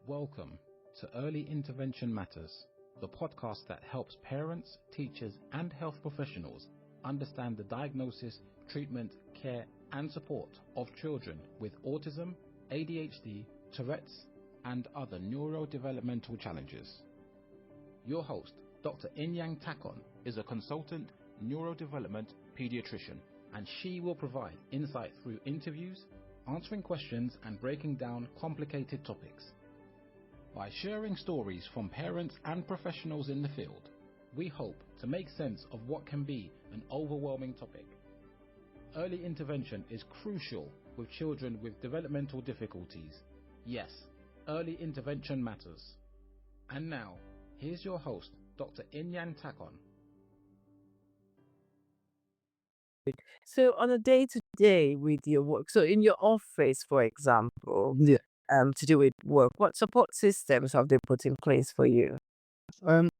Welcome to Early Intervention Matters, the podcast that helps parents, teachers, and health professionals understand the diagnosis, treatment, care, and support of children with autism, ADHD, Tourette's, and other neurodevelopmental challenges. Your host, Dr. Inyang Takon, is a consultant neurodevelopment pediatrician, and she will provide insight through interviews, answering questions, and breaking down complicated topics. By sharing stories from parents and professionals in the field, we hope to make sense of what can be an overwhelming topic. Early intervention is crucial with children with developmental difficulties. Yes, early intervention matters. And now, here's your host, Dr. Inyan Takon. So on a day-to-day with your work, so in your office, for example, to do with work, what support systems have they put in place for you? A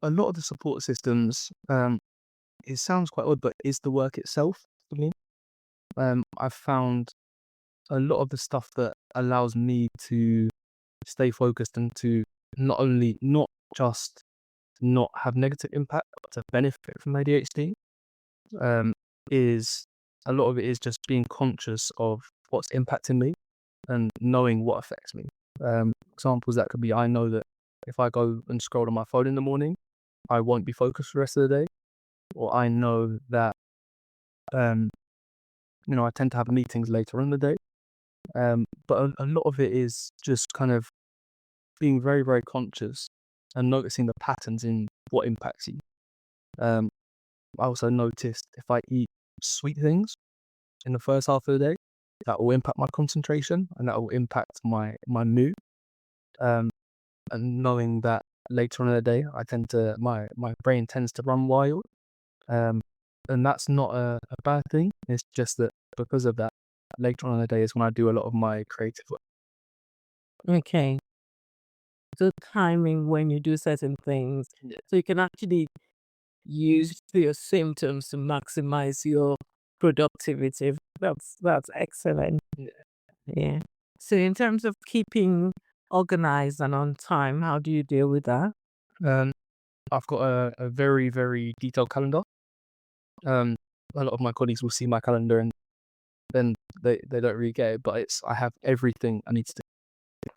lot of the support systems, it sounds quite odd, but it's the work itself for me. I've found a lot of the stuff that allows me to stay focused and to not just not have negative impact, but to benefit from ADHD. Is a lot of it is just being conscious of what's impacting me and knowing what affects me. Examples that could be, I know that if I go and scroll on my phone in the morning, I won't be focused the rest of the day. Or I know that, I tend to have meetings later in the day. But a lot of it is just kind of being very, very conscious and noticing the patterns in what impacts you. I also noticed if I eat sweet things in the first half of the day, that will impact my concentration and that will impact my mood. And knowing that later on in the day, my brain tends to run wild. And that's not a bad thing. It's just that because of that, later on in the day is when I do a lot of my creative work. Okay. So timing when you do certain things, so you can actually use your symptoms to maximize your productivity. That's excellent. Yeah. So in terms of keeping organized and on time, how do you deal with that? I've got a very, very detailed calendar. A lot of my colleagues will see my calendar and then they don't really get it, but I have everything I need to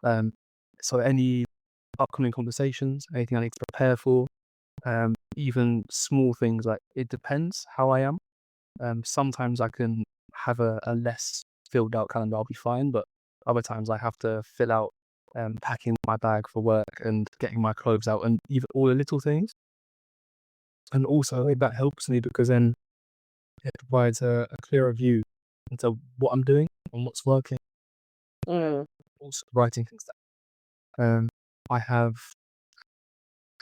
do. So any upcoming conversations, anything I need to prepare for, even small things, like it depends how I am. Sometimes I can have a less filled out calendar, I'll be fine, but other times I have to fill out packing my bag for work and getting my clothes out and even all the little things. And also that helps me because then it provides a clearer view into what I'm doing and what's working. Also writing things down. I have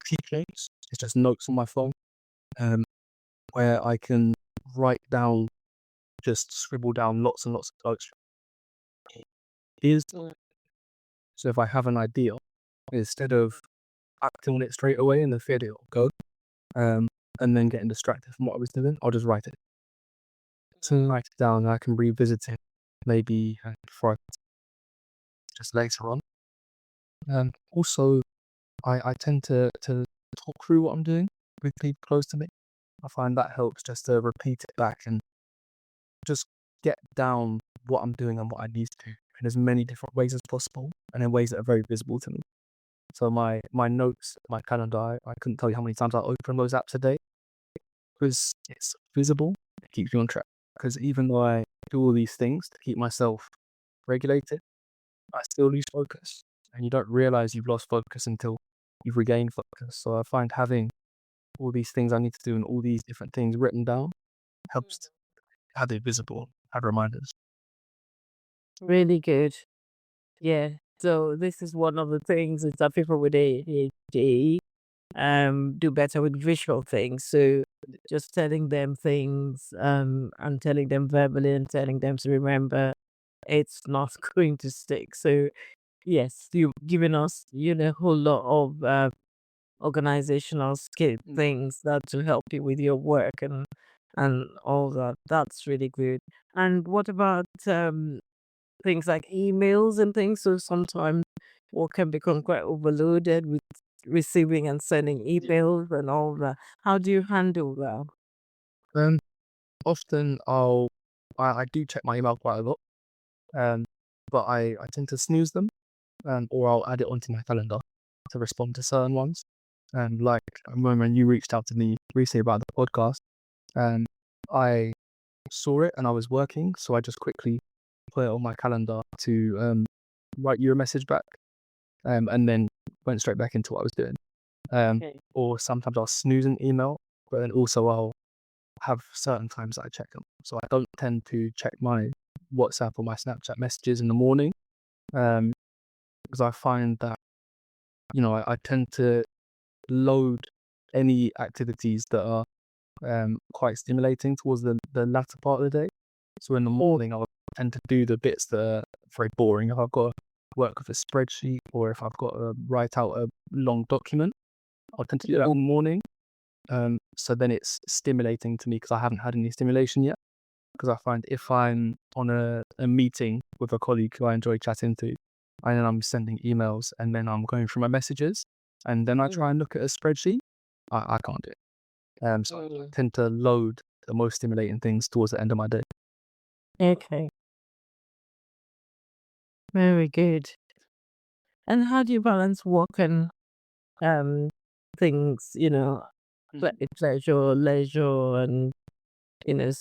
keep notes. It's just notes on my phone where I can write down, just scribble down lots and lots of notes. So if I have an idea, instead of acting on it straight away in the fear that it'll go, and then getting distracted from what I was doing, I'll just write it. So write it down, and I can revisit it maybe before just later on. Also, I tend to talk through what I'm doing with people close to me. I find that helps just to repeat it back and just get down what I'm doing and what I need to do in as many different ways as possible and in ways that are very visible to me. So my notes, my calendar, I couldn't tell you how many times I open those apps a day because it's visible. It keeps me on track. Because even though I do all these things to keep myself regulated, I still lose focus. And you don't realize you've lost focus until you've regained focus. So I find having all these things I need to do and all these different things written down helps to have it visible, have reminders. Really good. Yeah. So this is one of the things is that people with ADHD do better with visual things. So just telling them things and telling them verbally and telling them to remember, it's not going to stick. So yes, you've given us, a whole lot of organizational skill things that to help you with your work and all that. That's really good. And what about things like emails and things? So sometimes or can become quite overloaded with receiving and sending emails and all that. How do you handle that? Um, Often I do check my email quite a lot, but I tend to snooze them, or I'll add it onto my calendar to respond to certain ones. And like I remember when you reached out to me recently about the podcast, and I saw it and I was working, so I just quickly put it on my calendar to write you a message back, and then went straight back into what I was doing. Okay. Or sometimes I'll snooze an email, but then also I'll have certain times that I check them. So I don't tend to check my WhatsApp or my Snapchat messages in the morning, because I find that, I tend to load any activities that are quite stimulating towards the latter part of the day. So in the morning, I'll tend to do the bits that are very boring. If I've got to work with a spreadsheet or if I've got to write out a long document, I'll tend to do that in the morning. So then it's stimulating to me because I haven't had any stimulation yet. Because I find if I'm on a meeting with a colleague who I enjoy chatting to, and then I'm sending emails and then I'm going through my messages, and then I try and look at a spreadsheet, I can't do it. So I tend to load the most stimulating things towards the end of my day. Okay. Very good. And how do you balance work and things, pleasure, leisure, and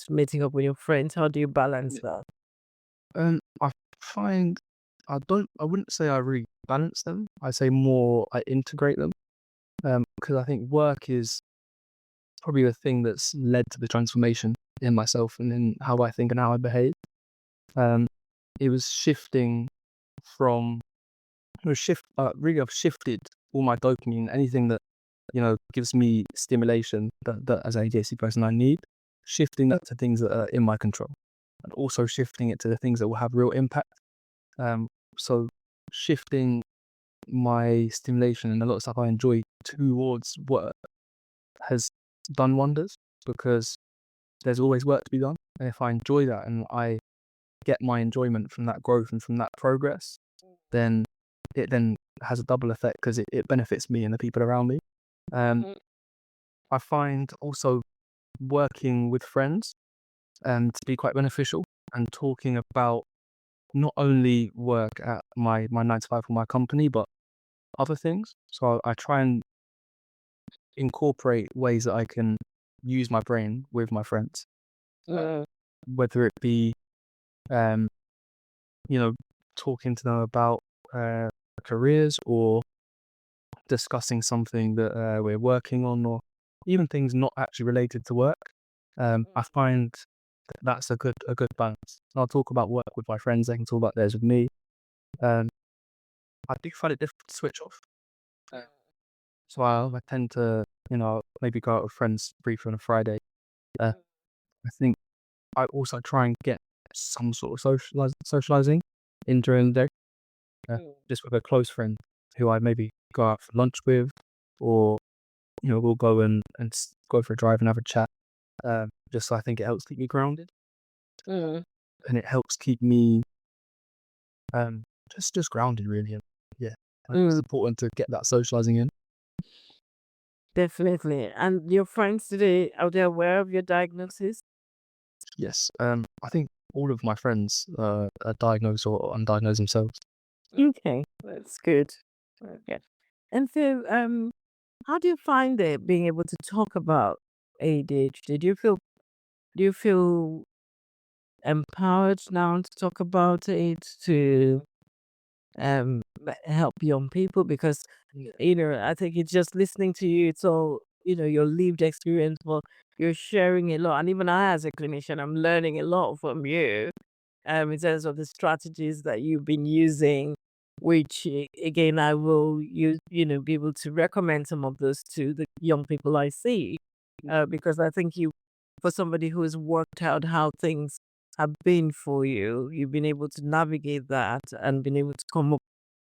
meeting up with your friends? How do you balance that? I find I wouldn't say I really balance them. I say more I integrate them. Because I think work is probably the thing that's led to the transformation in myself and in how I think and how I behave. It was shifting from really I've shifted all my dopamine, anything that gives me stimulation that as a ADHD person I need, shifting that to things that are in my control, and also shifting it to the things that will have real impact. So shifting my stimulation and a lot of stuff I enjoy towards work has done wonders, because there's always work to be done, and if I enjoy that and I get my enjoyment from that growth and from that progress, then it then has a double effect because it benefits me and the people around me. I find also working with friends to be quite beneficial, and talking about not only work at my 9 to 5 for my company, but other things. So I try and incorporate ways that I can use my brain with my friends, whether it be, talking to them about careers, or discussing something that we're working on, or even things not actually related to work. I find that's a good balance. I'll talk about work with my friends, they can talk about theirs with me. I do find it difficult to switch off. So I tend to, maybe go out with friends briefly on a Friday. I think I also try and get some sort of socializing in during the day, just with a close friend who I maybe go out for lunch with, or we'll go and go for a drive and have a chat. Just so I think it helps keep me grounded, and it helps keep me just grounded, really. And yeah, it's important to get that socializing in. Definitely. And your friends today, are they aware of your diagnosis? Yes, I think all of my friends are diagnosed or undiagnosed themselves. Okay, that's good. Okay. And so, how do you find it being able to talk about ADHD? Do you feel empowered now to talk about it, to help young people? Because I think it's just listening to you, it's all your lived experience, but you're sharing a lot, and even I as a clinician, I'm learning a lot from you in terms of the strategies that you've been using, which again I will be able to recommend some of those to the young people I see, because I think for somebody who has worked out how things have been for you, you've been able to navigate that and been able to come up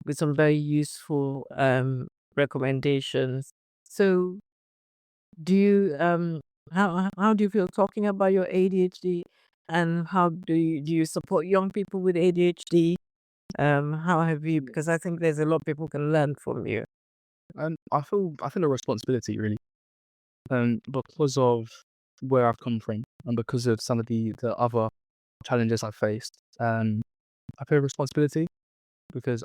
with some very useful recommendations. So do you how do you feel talking about your ADHD, and how do you support young people with ADHD? How have you? Because I think there's a lot of people can learn from you. And I feel a responsibility really, because of where I've come from and because of some of the other challenges I've faced. I feel a responsibility because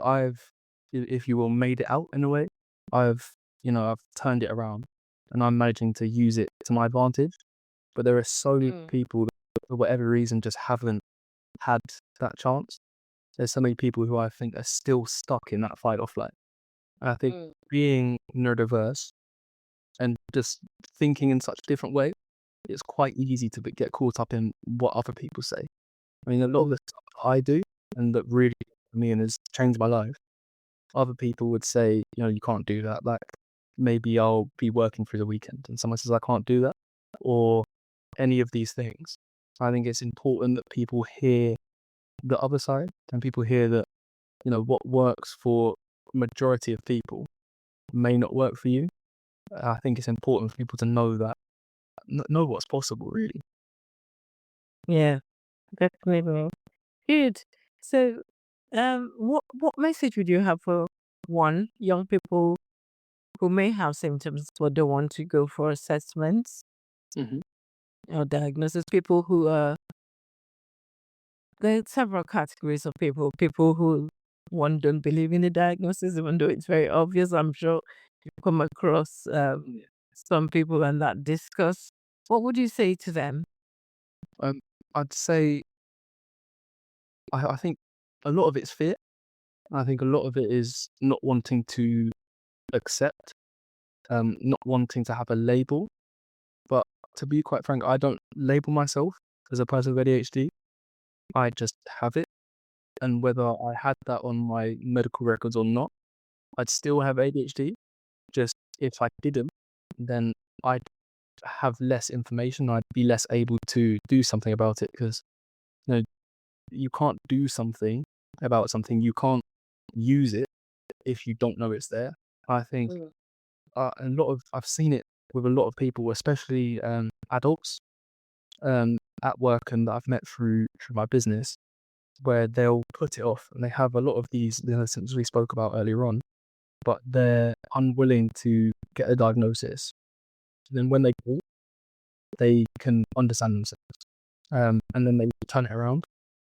if you will, made it out in a way. I've turned it around, and I'm managing to use it to my advantage. But there are so many people that, for whatever reason, just haven't had that chance. There's so many people who I think are still stuck in that fight or flight. And I think being neurodiverse and just thinking in such a different way, it's quite easy to get caught up in what other people say. I mean, a lot of the stuff I do and that really for me and has changed my life, other people would say, you can't do that. Like, maybe I'll be working through the weekend and someone says I can't do that, or any of these things. I think it's important that people hear the other side and people hear that, what works for majority of people may not work for you. I think it's important for people to know that, know what's possible, really. Yeah, definitely. Good. So, what message would you have for young people who may have symptoms but don't want to go for assessments or diagnosis? People who there are several categories of people. People who don't believe in the diagnosis, even though it's very obvious. I'm sure you come across some people and that discuss. What would you say to them? I'd say I think a lot of it's fear. I think a lot of it is not wanting to accept, not wanting to have a label. But to be quite frank, I don't label myself as a person with ADHD. I just have it. And whether I had that on my medical records or not, I'd still have ADHD. Just if I didn't, then I'd have less information. I'd be less able to do something about it because, you can't do something about something. You can't use it if you don't know it's there. I think I've seen it with a lot of people, especially adults at work and that I've met through my business, where they'll put it off and they have a lot of these symptoms we spoke about earlier on, but they're unwilling to get a diagnosis. Then when they do, they can understand themselves, and then they turn it around.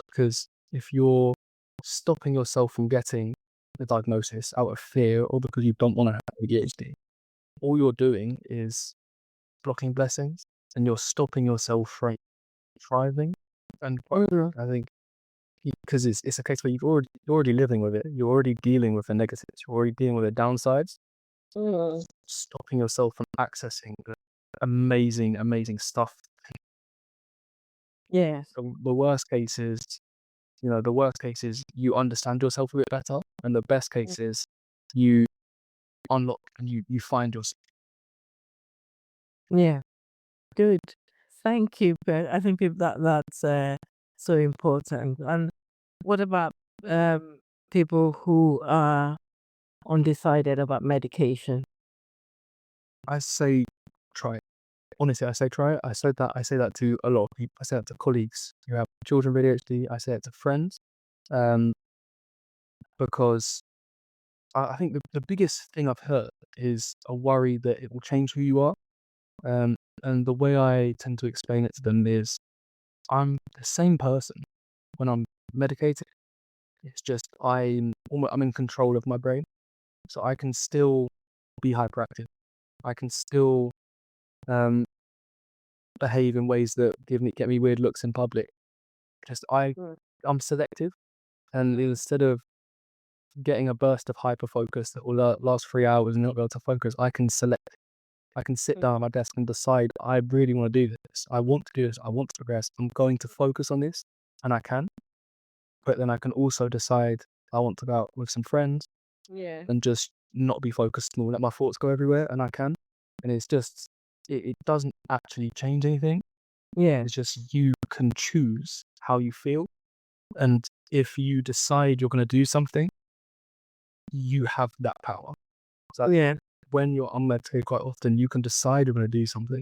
Because if you're stopping yourself from getting the diagnosis out of fear or because you don't want to have ADHD, all you're doing is blocking blessings and you're stopping yourself from thriving. And I think because it's a case where you're already living with it, you're already dealing with the negatives, you're already dealing with the downsides, stopping yourself from accessing the amazing stuff. Yeah. The worst case is, you understand yourself a bit better, and the best case is you unlock and you find yourself. Yeah. Good. Thank you, Ben. I think that's so important. And what about people who are undecided about medication? I say try it. Honestly, I say try it. I say that to a lot of people. I say that to colleagues who have children with ADHD. I say it to friends, because I think the biggest thing I've heard is a worry that it will change who you are. And the way I tend to explain it to them is, I'm the same person when I'm medicated. It's just I'm in control of my brain, so I can still be hyperactive. I can still behave in ways that get me weird looks in public. Just I'm selective, and instead of getting a burst of hyper focus that will last 3 hours and not be able to focus, I can select. I can sit down at my desk and decide I really want to do this. I want to do this. I want to progress. I'm going to focus on this, and I can. But then I can also decide I want to go out with some friends and just not be focused and let my thoughts go everywhere, and I can. And it's just, it doesn't actually change anything. Yeah. It's just you can choose how you feel. And if you decide you're going to do something, you have that power. So when you're unmedicated, quite often you can decide you're going to do something.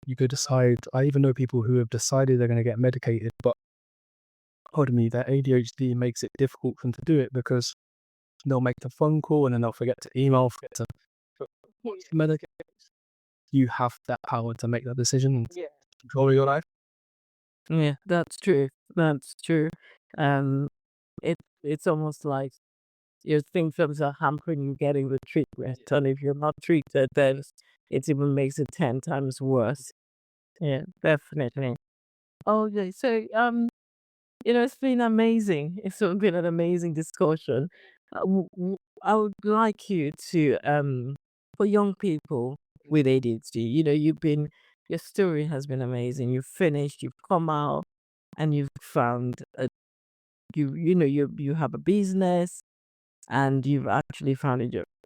You could decide. I even know people who have decided they're going to get medicated, but told me that ADHD makes it difficult for them to do it because they'll make the phone call and then they'll forget to email, forget to medicate. You have that power to make that decision and control your life. Yeah, that's true. That's true. Um, it's almost like your symptoms are hampering you getting the treatment, and if you're not treated, then it even makes it 10 times worse. Yeah, definitely. Okay, so it's been amazing. It's been an amazing discussion. I would like you to for young people with ADHD. Your story has been amazing. You've finished. You've come out, and you've found you have a business, and you've actually found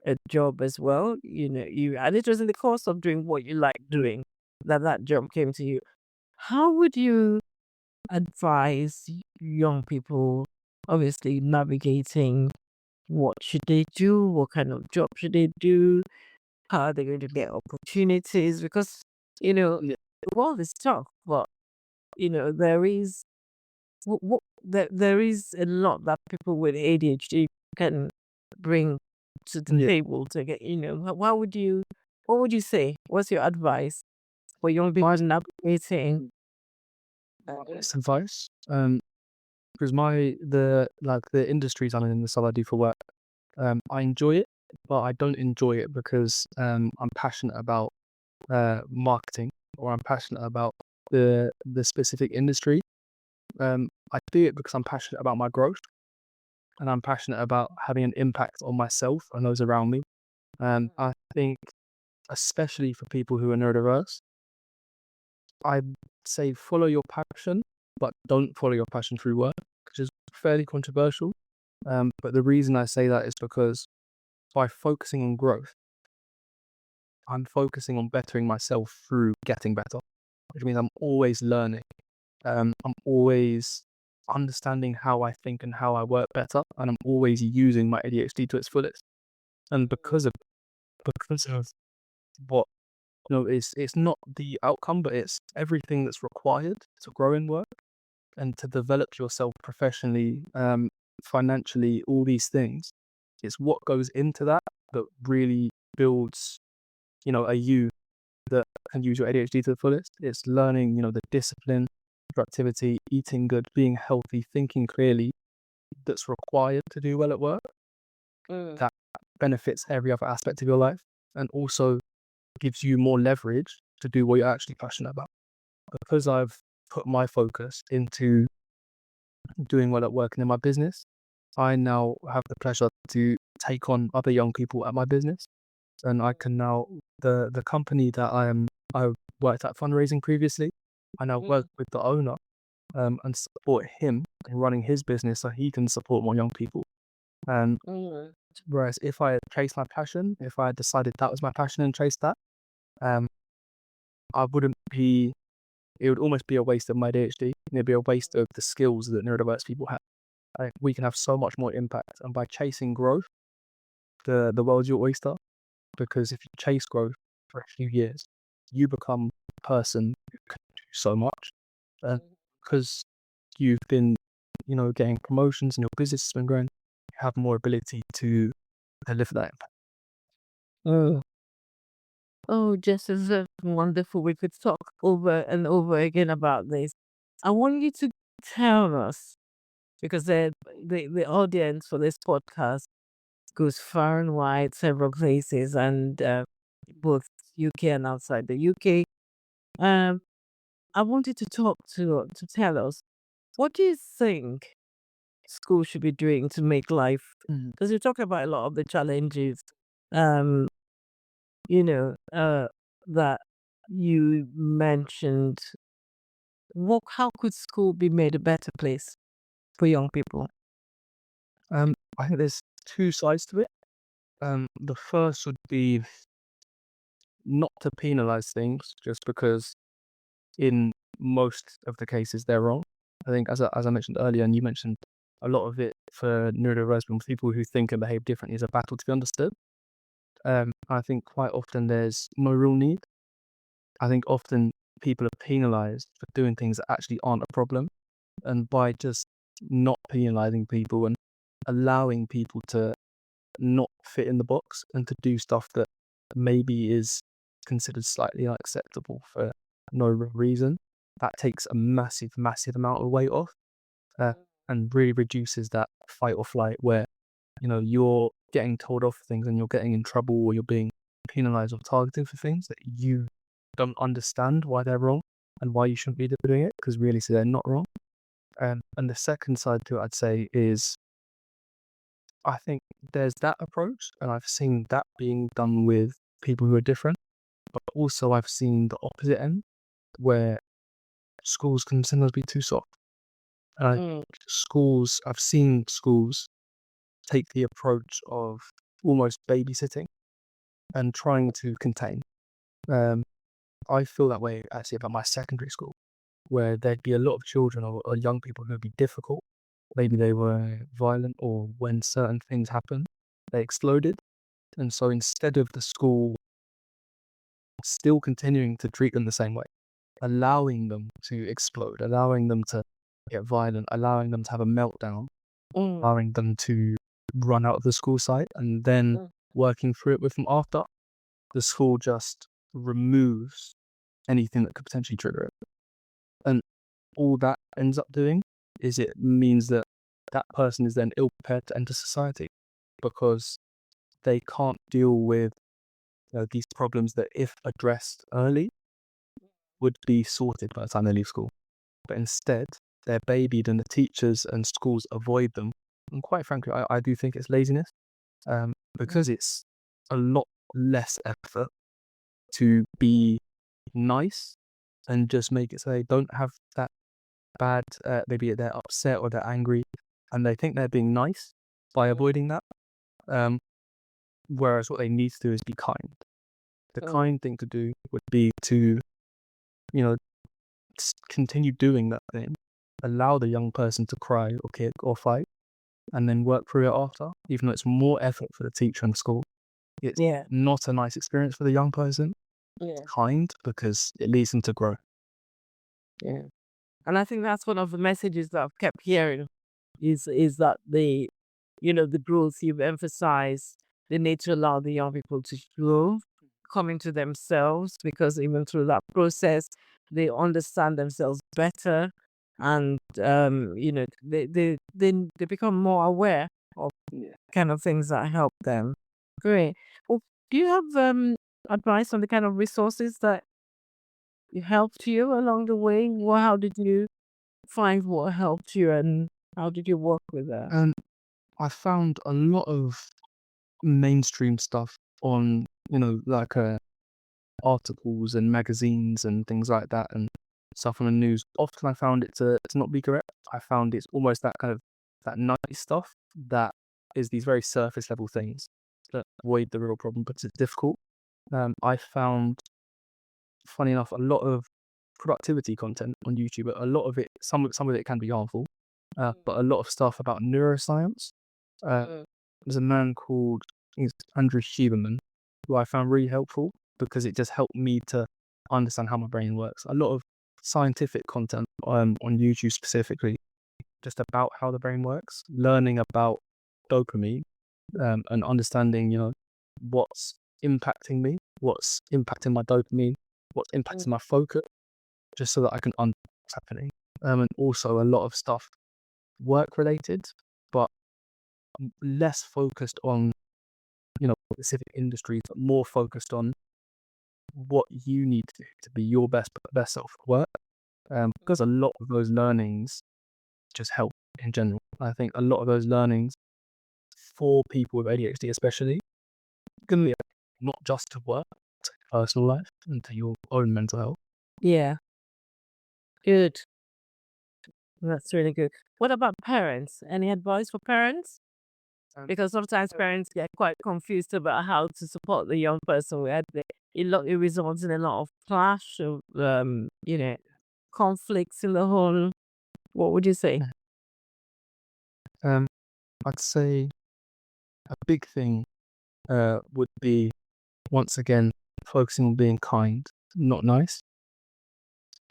a job as well. And it was in the course of doing what you like doing that job came to you. How would you advise young people, obviously navigating what should they do, what kind of job should they do, how are they going to get opportunities? Because the world is tough, but there is there is a lot that people with ADHD can bring to the table to get. What would you say? What's your advice for young people navigating? Honest advice, because the industries I'm in, the stuff I do for work, I enjoy it, but I don't enjoy it because I'm passionate about marketing, or I'm passionate about the specific industry. I do it because I'm passionate about my growth, and I'm passionate about having an impact on myself and those around me. I think, especially for people who are neurodiverse, I'd say follow your passion, but don't follow your passion through work, which is fairly controversial. But the reason I say that is because by focusing on growth, I'm focusing on bettering myself through getting better, which means I'm always learning. I'm always understanding how I think and how I work better, and I'm always using my ADHD to its fullest. And because of what it's not the outcome, but it's everything that's required to grow in work and to develop yourself professionally, financially, all these things. It's what goes into that really builds, a you that can use your ADHD to the fullest. It's learning, the discipline, productivity, eating good, being healthy, thinking clearly, that's required to do well at work. That benefits every other aspect of your life, and also gives you more leverage to do what you're actually passionate about. Because I've put my focus into doing well at work and in my business, I now have the pleasure to take on other young people at my business. And I can now, the company that I worked at fundraising previously, I now work with the owner and support him in running his business so he can support more young people. Whereas if I had chased my passion, if I had decided that was my passion and chased that, I wouldn't be, it would almost be a waste of my ADHD. It'd be a waste of the skills that neurodiverse people have. We can have so much more impact. And by chasing growth, the world's your oyster. Because if you chase growth for a few years, you become a person who can do so much. Because you've been, getting promotions and your business has been growing, you have more ability to deliver that impact. Just as wonderful. We could talk over and over again about this. I want you to tell us, because the audience for this podcast goes far and wide, several places, and both UK and outside the UK. I wanted to talk to tell us, what do you think school should be doing to make life? Because you talk about a lot of the challenges, that you mentioned. How could school be made a better place for young people? I think there's two sides to it. The first would be not to penalize things just because in most of the cases they're wrong. I think as I mentioned earlier, and you mentioned, a lot of it for neurodiverse people who think and behave differently is a battle to be understood. I think quite often there's no real need. I think often people are penalized for doing things that actually aren't a problem. And by just not penalizing people and allowing people to not fit in the box and to do stuff that maybe is considered slightly unacceptable for no real reason. That takes a massive, massive amount of weight off, and really reduces that fight or flight where, you're getting told off for things and you're getting in trouble or you're being penalized or targeted for things that you don't understand why they're wrong and why you shouldn't be doing it, because really, so they're not wrong. And the second side to it, I'd say, is I think there's that approach, and I've seen that being done with people who are different, but also I've seen the opposite end where schools can sometimes be too soft. And I think I've seen schools take the approach of almost babysitting and trying to contain. I feel that way actually about my secondary school, where there'd be a lot of children or young people who would be difficult. Maybe they were violent, or when certain things happened, they exploded. And so instead of the school still continuing to treat them the same way, allowing them to explode, allowing them to get violent, allowing them to have a meltdown, allowing them to run out of the school site, and then working through it with them after, the school just removes anything that could potentially trigger it. And all that ends up doing is it means that that person is then ill prepared to enter society, because they can't deal with these problems that, if addressed early, would be sorted by the time they leave school. But instead, they're babied, and the teachers and schools avoid them. And quite frankly, I do think it's laziness, because it's a lot less effort to be nice and just make it so they don't have that bad, maybe they're upset or they're angry and they think they're being nice by avoiding that. Whereas what they need to do is be kind. The kind thing to do would be to, continue doing that thing, allow the young person to cry or kick or fight, and then work through it after, even though it's more effort for the teacher and school. It's not a nice experience for the young person. It's kind because it leads them to grow. Yeah. And I think that's one of the messages that I've kept hearing is that the growth you've emphasized, the need to allow the young people to grow, come into themselves, because even through that process, they understand themselves better, and they become more aware of kind of things that help them. Great. Well, do you have advice on the kind of resources that helped you along the way? Well, how did you find what helped you, and how did you work with that? And I found a lot of mainstream stuff on, articles and magazines and things like that, and stuff on the news. Often I found it to not be correct. I found it's almost that kind of that nice stuff that is these very surface level things that avoid the real problem, but it's difficult. I found, funny enough, a lot of productivity content on YouTube. A lot of it, some of it can be harmful, but a lot of stuff about neuroscience. There's a man called Andrew Huberman, who I found really helpful because it just helped me to understand how my brain works. A lot of scientific content on YouTube specifically, just about how the brain works, learning about dopamine, and understanding, what's impacting me, what's impacting my dopamine, what's impacting my focus, just so that I can understand what's happening. And also a lot of stuff work related, but less focused on, specific industries, but more focused on what you need to do to be your best self at work. Because a lot of those learnings just help in general. I think a lot of those learnings for people with ADHD especially can be not just to work, to personal life and to your own mental health. Yeah. Good. That's really good. What about parents? Any advice for parents? Because sometimes parents get quite confused about how to support the young person. It results in a lot of clash of, conflicts in the whole. What would you say? I'd say a big thing would be, once again, focusing on being kind, not nice,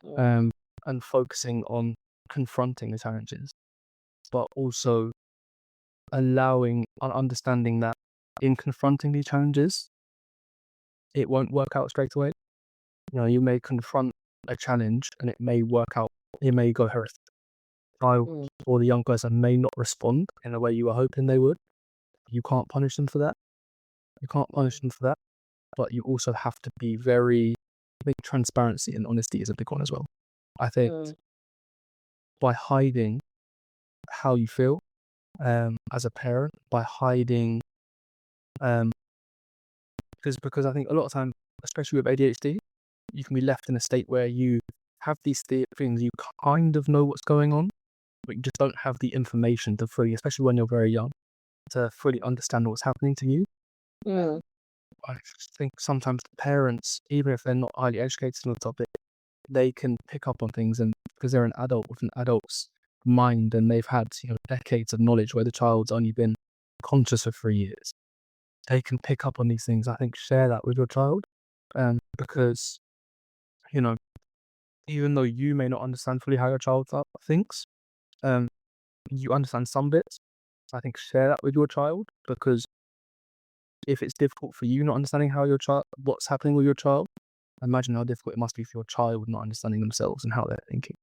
and focusing on confronting the challenges. but also allowing and understanding that in confronting these challenges, it won't work out straight away. You may confront a challenge and it may work out, it may go horrific. Child or the young person may not respond in the way you were hoping they would. You can't punish them for that. But you also have to be I think transparency and honesty is a big one as well. I think by hiding how you feel as a parent, by hiding, because I think a lot of time, especially with ADHD, you can be left in a state where you have these things, you kind of know what's going on, but you just don't have the information to fully, especially when you're very young, to fully understand what's happening to you. I think sometimes the parents, even if they're not highly educated on the topic, they can pick up on things, and because they're an adult with an adult's mind and they've had decades of knowledge where the child's only been conscious for 3 years, they can pick up on these things. I think share that with your child, because even though you may not understand fully how your child thinks, you understand some bits. I think share that with your child, because if it's difficult for you not understanding what's happening with your child, imagine how difficult it must be for your child not understanding themselves and how they're thinking.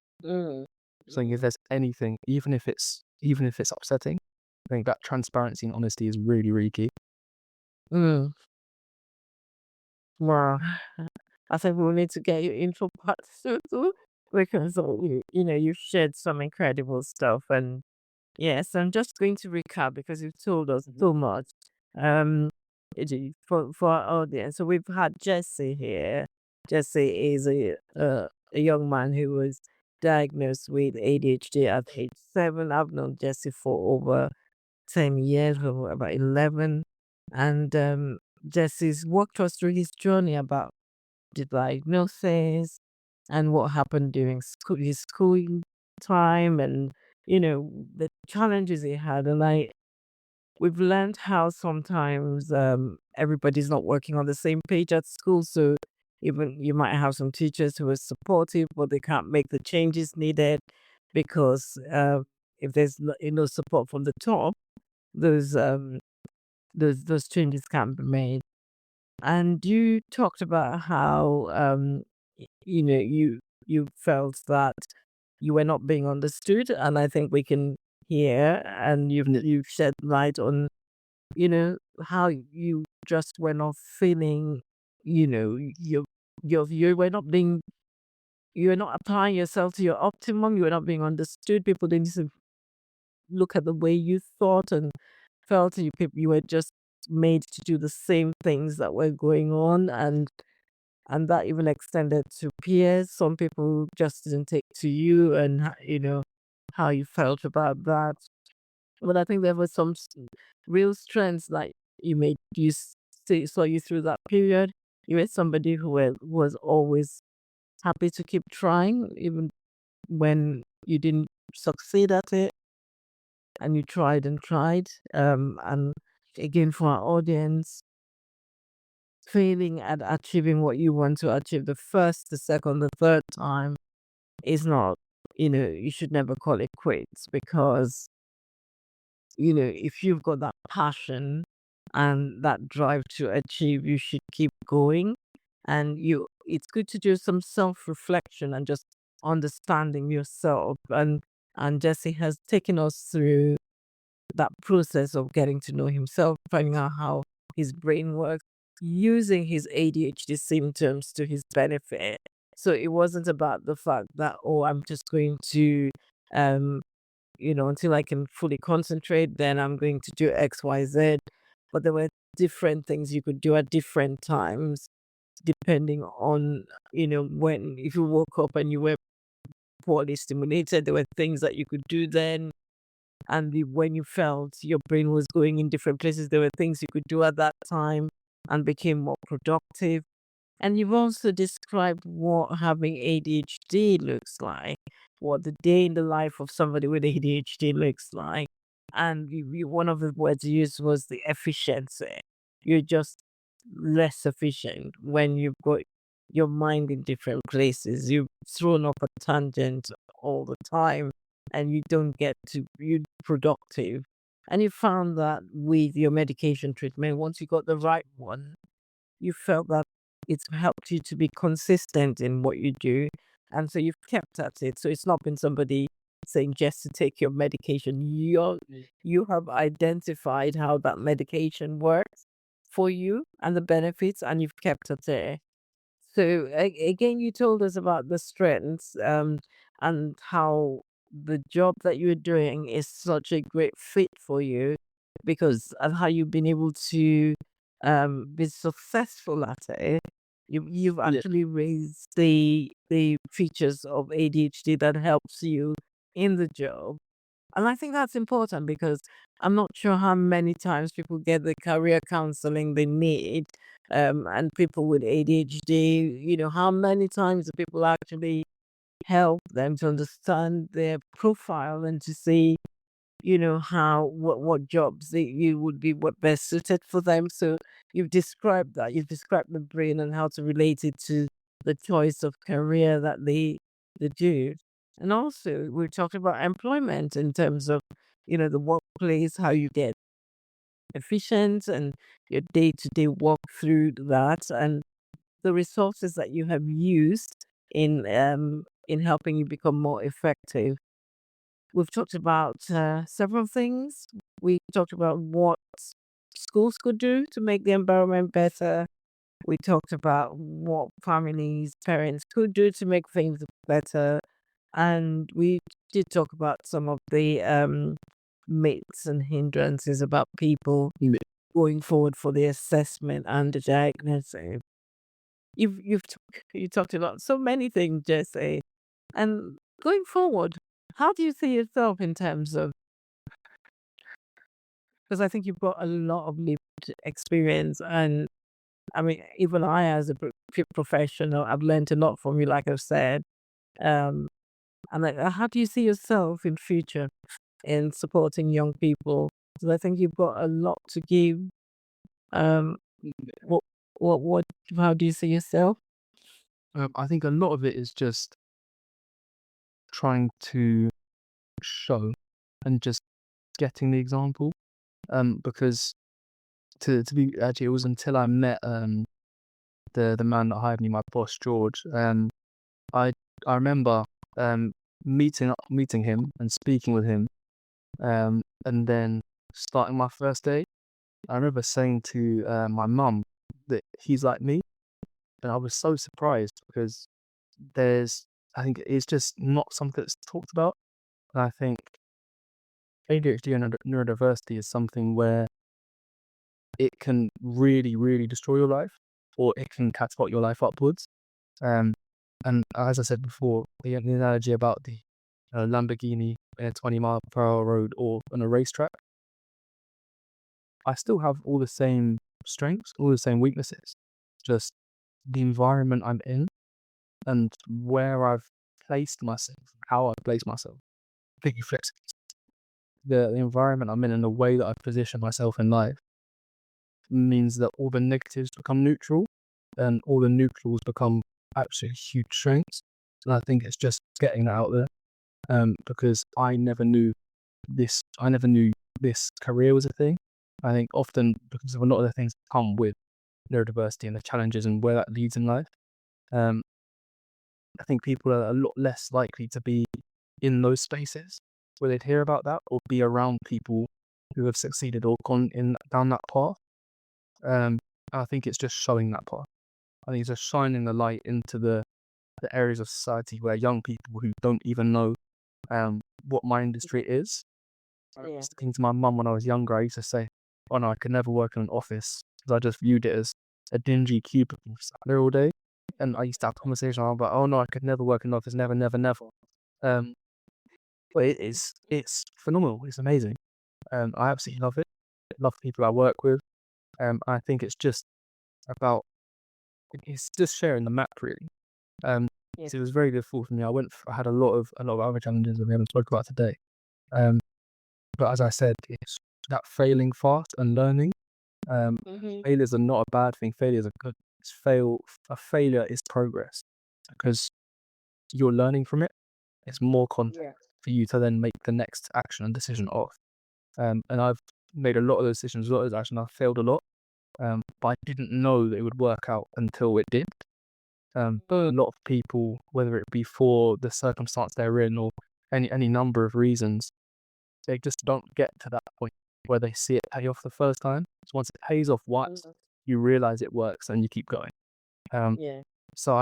So if there's anything, even if it's upsetting, I think that transparency and honesty is really, really key. Wow. I think we need to get you into part 2 because you've shared some incredible stuff, and yes, I'm just going to recap because you've told us so much. For our audience, so we've had Jesse here. Jesse is a young man who was diagnosed with ADHD at age 7. I've known Jesse for over 10 years, or about 11, and Jesse's walked us through his journey about the diagnosis and what happened during his school time, and the challenges he had. And we've learned how sometimes everybody's not working on the same page at school. So even you might have some teachers who are supportive, but they can't make the changes needed because if there's no support from the top, those changes can't be made. And you talked about how you felt that you were not being understood, and I think we can hear, and you've shed light on how you just were not feeling, you were not being, you were not applying yourself to your optimum, you were not being understood. People didn't look at the way you thought and felt. You were just made to do the same things that were going on, and that even extended to peers. Some people just didn't take to you, and how you felt about that. But I think there was some real strengths that saw you through that period. You were somebody who was always happy to keep trying, even when you didn't succeed at it, and you tried and tried. And again, for our audience, failing at achieving what you want to achieve the first, the second, the third time is not, you should never call it quits, because if you've got that passion and that drive to achieve, you should keep going. And it's good to do some self-reflection and just understanding yourself. And Jesse has taken us through that process of getting to know himself, finding out how his brain works, using his ADHD symptoms to his benefit. So it wasn't about the fact that, I'm just going to, until I can fully concentrate, then I'm going to do X, Y, Z. But there were different things you could do at different times, depending on, if you woke up and you were poorly stimulated, there were things that you could do then. And when you felt your brain was going in different places, there were things you could do at that time and became more productive. And you've also described what having ADHD looks like, what the day in the life of somebody with ADHD looks like. And one of the words you used was the efficiency. You're just less efficient when you've got your mind in different places. You've thrown off a tangent all the time. and you don't get to be productive. And you found that with your medication treatment, once you got the right one, you felt that it's helped you to be consistent in what you do. And so you've kept at it. So it's not been somebody saying just to take your medication. You have identified how that medication works for you and the benefits, and you've kept it there. So again, you told us about the strengths, and how the job that you're doing is such a great fit for you because of how you've been able to be successful at it. You've Yeah. actually raised the features of ADHD that helps you in the job. And I think that's important because I'm not sure how many times people get the career counseling they need. And people with ADHD, how many times do people actually help them to understand their profile and to see, what jobs you would be what best suited for them. So you've described the brain and how to relate it to the choice of career that they do. And also we talked about employment in terms of, the workplace, how you get efficient and your day-to-day walk through that and the resources that you have used in helping you become more effective. We've talked about several things. We talked about what schools could do to make the environment better. We talked about what families, parents could do to make things better. And we did talk about some of the myths and hindrances about people Yeah. going forward for the assessment and the diagnosis. You talked about so many things, Jesse. And going forward, how do you see yourself in terms of, because I think you've got a lot of lived experience, and I mean, even I, as a professional, I've learned a lot from you, like I've said. Um, and like, how do you see yourself in future in supporting young people? Because I think you've got a lot to give. Um, what, what, how do you see yourself? I think a lot of it is just trying to show and just getting the example. Because to be actually, it was until I met the man that hired me, my boss George. I I remember meeting him and speaking with him, and then starting my first day. I remember saying to my mum that he's like me, and I was so surprised because I think it's just not something that's talked about. And I think ADHD and neurodiversity is something where it can really, really destroy your life, or it can catapult your life upwards. Um, and as I said before, the analogy about the Lamborghini in a 20-mile-per-hour road or on a racetrack, I still have all the same strengths, all the same weaknesses. Just the environment I'm in and where I've placed myself, how I've placed myself. Big flips. The environment I'm in and the way that I've positioned myself in life means that all the negatives become neutral and all the neutrals become absolutely huge strengths. And I think it's just getting that out there, because I never knew this career was a thing. I think often because of a lot of the things that come with neurodiversity and the challenges and where that leads in life, I think people are a lot less likely to be in those spaces where they'd hear about that or be around people who have succeeded or gone down that path. I think it's just showing that path. I think it's just shining the light into the areas of society where young people who don't even know what my industry is. I was thinking to my mum when I was younger, I used to say, oh no, I could never work in an office because I just viewed it as a dingy cubicle sat there all day. And I used to have conversations about, oh no, I could never work in an office, never, never, never. But it's phenomenal. It's amazing. I absolutely love it. I love the people I work with. I think it's just about, it's just sharing the map really. So it was very difficult for me. I had a lot of other challenges that we haven't spoken about today. But as I said, it's that failing fast and learning. Failures are not a bad thing. Failures are good. A failure is progress because you're learning from it. It's more context. for you to then make the next action and decision of. And I've made a lot of those decisions, a lot of those actions. I've failed a lot, but I didn't know that it would work out until it did. But a lot of people, whether it be for the circumstance they're in or any number of reasons, they just don't get to that point where they see it pay off the first time. So once it pays off once, you realize it works and you keep going. Yeah. So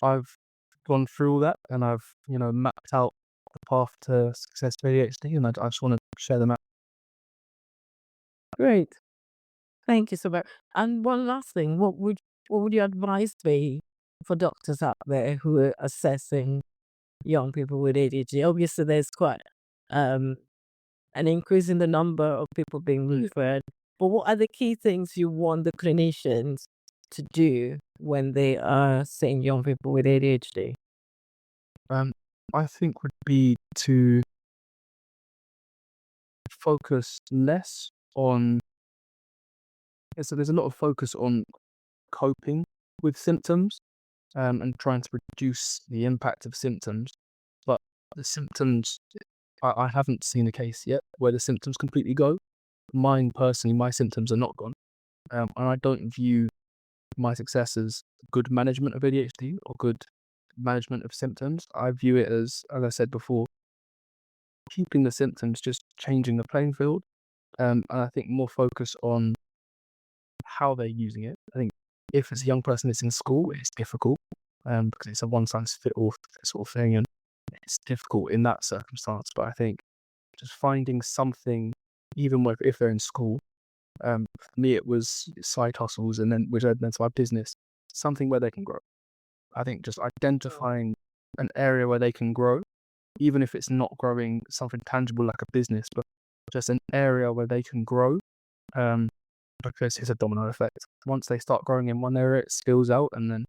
I've gone through all that, and I've mapped out the path to success for ADHD, and I just want to share them out. Great. Thank you so much. And one last thing, what would your advice be for doctors out there who are assessing young people with ADHD? Obviously, there's quite an increase in the number of people being referred. But what are the key things you want the clinicians to do when they are seeing young people with ADHD? I think would be to focus less on. So there's a lot of focus on coping with symptoms, and trying to reduce the impact of symptoms. But the symptoms, I haven't seen a case yet where the symptoms completely go. Mine personally, my symptoms are not gone, and I don't view my success as good management of ADHD or good management of symptoms. I view it as I said before, keeping the symptoms, just changing the playing field, and I think more focus on how they're using it. I think if it's a young person that's in school, it's difficult, because it's a one-size-fits-all sort of thing, and it's difficult in that circumstance. But I think just finding something, even if they're in school, for me it was side hustles, and then which led to my business, something where they can grow. I think just identifying an area where they can grow, even if it's not growing something tangible like a business, but just an area where they can grow, because it's a domino effect. Once they start growing in one area, it spills out, and then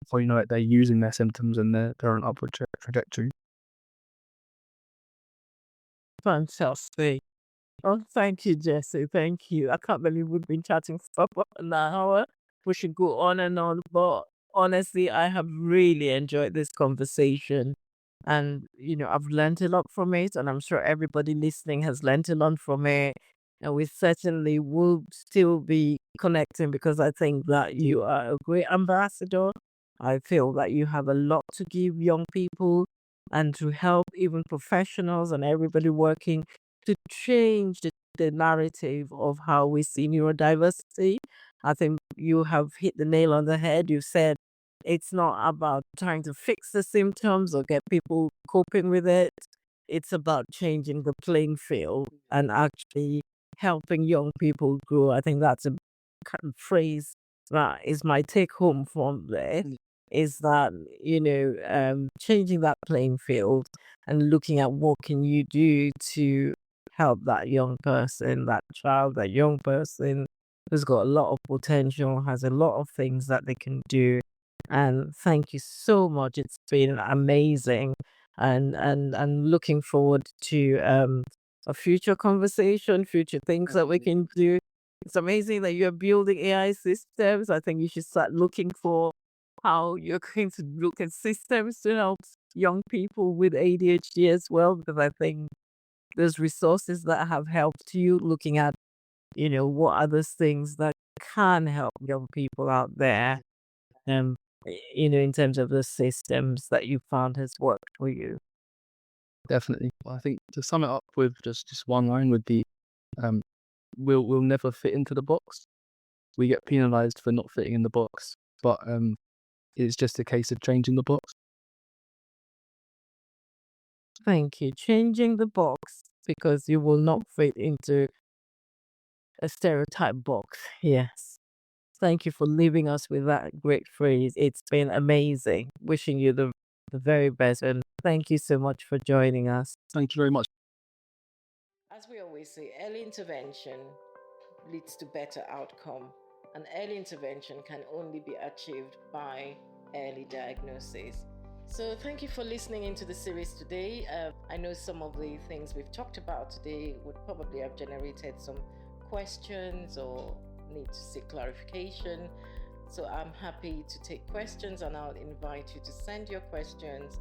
before you know it, they're using their symptoms and they're on an upward trajectory. Fantastic. Oh, thank you, Jesse. Thank you. I can't believe we've been chatting for about an hour. We should go on and on, but honestly, I have really enjoyed this conversation. And, I've learned a lot from it, and I'm sure everybody listening has learned a lot from it. And we certainly will still be connecting because I think that you are a great ambassador. I feel that you have a lot to give young people and to help even professionals and everybody working to change the narrative of how we see neurodiversity. I think you have hit the nail on the head. You said it's not about trying to fix the symptoms or get people coping with it. It's about changing the playing field and actually helping young people grow. I think that's a kind of phrase that is my take home from this, is that, changing that playing field and looking at what can you do to help that young person, that child, that young person who's got a lot of potential, has a lot of things that they can do. And thank you so much. It's been amazing, and looking forward to a future conversation, future things that we can do. It's amazing that you're building AI systems. I think you should start looking for how you're going to look at systems to help young people with ADHD as well, because I think there's resources that have helped you looking at, what other things that can help young people out there, in terms of the systems that you found has worked for you. Definitely. Well, I think to sum it up with just one line would be, we'll never fit into the box. We get penalized for not fitting in the box, but it's just a case of changing the box. Thank you. Changing the box because you will not fit into a stereotype box. Yes. Thank you for leaving us with that great phrase. It's been amazing. Wishing you the very best, and thank you so much for joining us. Thank you very much. As we always say, early intervention leads to better outcome, and early intervention can only be achieved by early diagnosis. So thank you for listening into the series today. I know some of the things we've talked about today would probably have generated some questions or need to seek clarification. So I'm happy to take questions, and I'll invite you to send your questions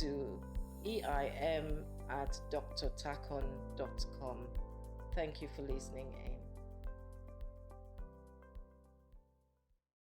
to EIM at drtakon.com. Thank you for listening in.